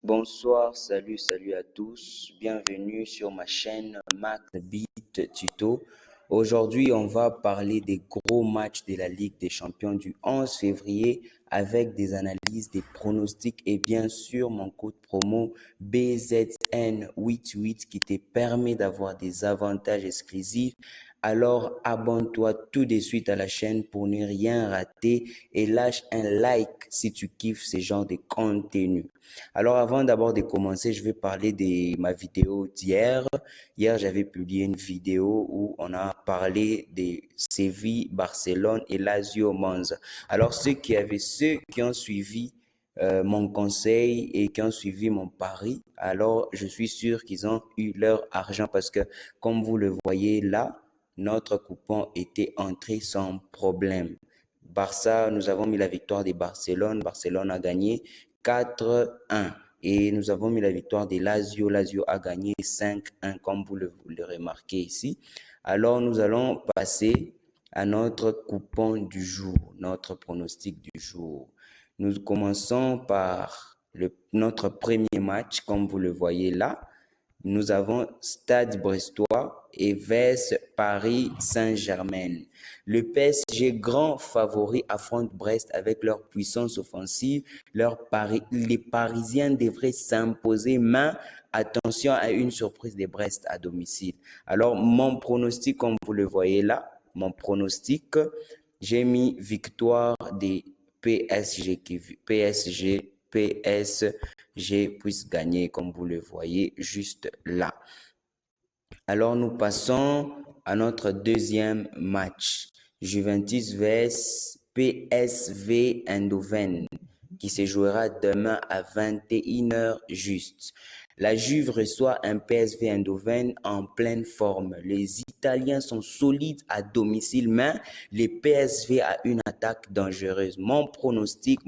Bonsoir, salut à tous. Bienvenue sur ma chaîne Max Beat Tuto. Aujourd'hui, on va parler des gros matchs de la Ligue des Champions du 11 février avec des analyses, des pronostics et bien sûr mon code promo BZN88 qui te permet d'avoir des avantages exclusifs. Alors, abonne-toi tout de suite à la chaîne pour ne rien rater et lâche un like si tu kiffes ce genre de contenu. Alors, avant d'abord de commencer, je vais parler de ma vidéo d'hier. Hier, j'avais publié une vidéo où on a parlé de Séville, Barcelone et Lazio Monza. Alors, ceux qui ont suivi mon conseil et qui ont suivi mon pari, alors je suis sûr qu'ils ont eu leur argent parce que, comme vous le voyez là, notre coupon était entré sans problème. Barça, nous avons mis la victoire de Barcelone. Barcelone a gagné 4-1. Et nous avons mis la victoire de Lazio. Lazio a gagné 5-1, comme vous le remarquez ici. Alors, nous allons passer à notre coupon du jour, notre pronostic du jour. Nous commençons par notre premier match, comme vous le voyez là. Nous avons Stade Brestois et vs Paris Saint-Germain. Le PSG, grand favori, affronte Brest avec leur puissance offensive. Les Parisiens devraient s'imposer, mais attention à une surprise de Brest à domicile. Alors, mon pronostic, comme vous le voyez là, j'ai mis victoire des PSG puisse gagner, comme vous le voyez juste là. Alors, nous passons à notre deuxième match. Juventus vs PSV Eindhoven, qui se jouera demain à 21h juste. La Juve reçoit un PSV Eindhoven en pleine forme. Les Italiens sont solides à domicile, mais les PSV a une attaque dangereuse. Mon pronostic,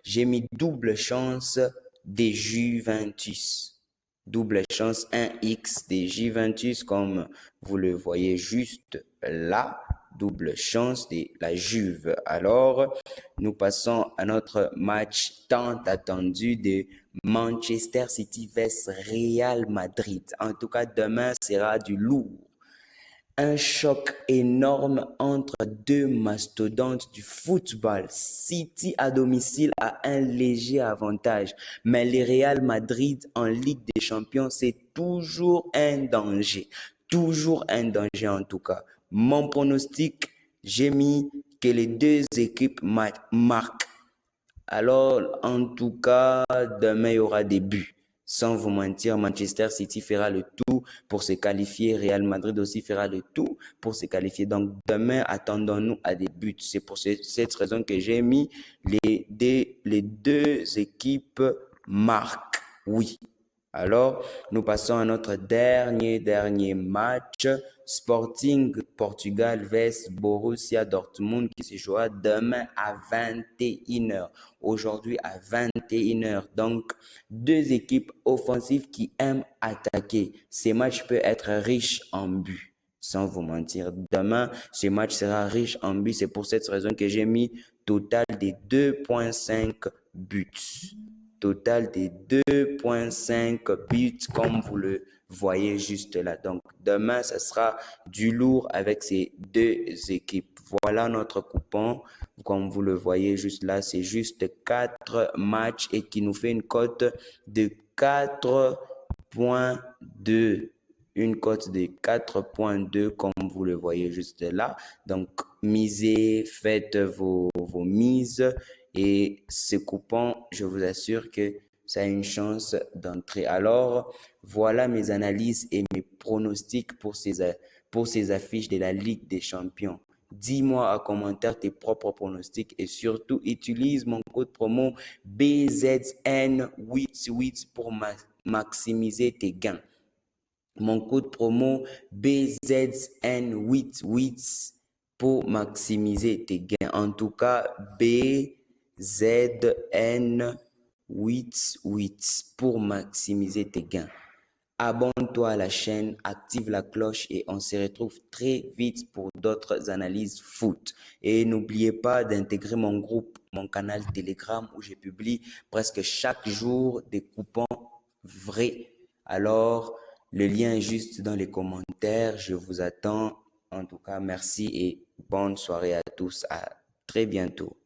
j'ai mis double chance des Juventus. Double chance 1x des Juventus, comme vous le voyez juste là. Double chance de la Juve. Alors, nous passons à notre match tant attendu de Manchester City vs Real Madrid. En tout cas, demain sera du lourd. Un choc énorme entre deux mastodontes du football. City à domicile a un léger avantage, mais le Real Madrid en Ligue des Champions, c'est toujours un danger. Toujours un danger en tout cas. Mon pronostic, j'ai mis que les deux équipes marquent. Alors, en tout cas, demain, il y aura des buts. Sans vous mentir, Manchester City fera le tout pour se qualifier. Real Madrid aussi fera le tout pour se qualifier. Donc, demain, attendons-nous à des buts. C'est pour cette raison que j'ai mis les deux équipes marquent. Oui. Alors, nous passons à notre dernier match. Sporting Portugal vs Borussia Dortmund qui se jouera demain à 21h. Aujourd'hui à 21h. Donc, deux équipes offensives qui aiment attaquer. Ces matchs peuvent être riches en buts. Sans vous mentir, demain, ce match sera riche en buts. C'est pour cette raison que j'ai mis total de 2,5 buts. Total de 2,5 buts, comme vous le voyez juste là. Donc, demain, ce sera du lourd avec ces deux équipes. Voilà notre coupon. Comme vous le voyez juste là, c'est juste 4 matchs et qui nous fait une cote de 4,2. Une cote de 4,2 comme vous le voyez juste là. Donc, misez, faites vos mises. Et ce coupon, je vous assure que ça a une chance d'entrer. Alors, voilà mes analyses et mes pronostics pour ces affiches de la Ligue des Champions. Dis-moi en commentaire tes propres pronostics et surtout utilise mon code promo BZN88 pour maximiser tes gains. Mon code promo BZN88 pour maximiser tes gains. En tout cas, BZN88 pour maximiser tes gains. Abonne-toi à la chaîne, active la cloche et on se retrouve très vite pour d'autres analyses foot. Et n'oubliez pas d'intégrer mon groupe, mon canal Telegram où je publie presque chaque jour des coupons vrais. Alors, le lien est juste dans les commentaires. Je vous attends. En tout cas, merci et bonne soirée à tous. À très bientôt.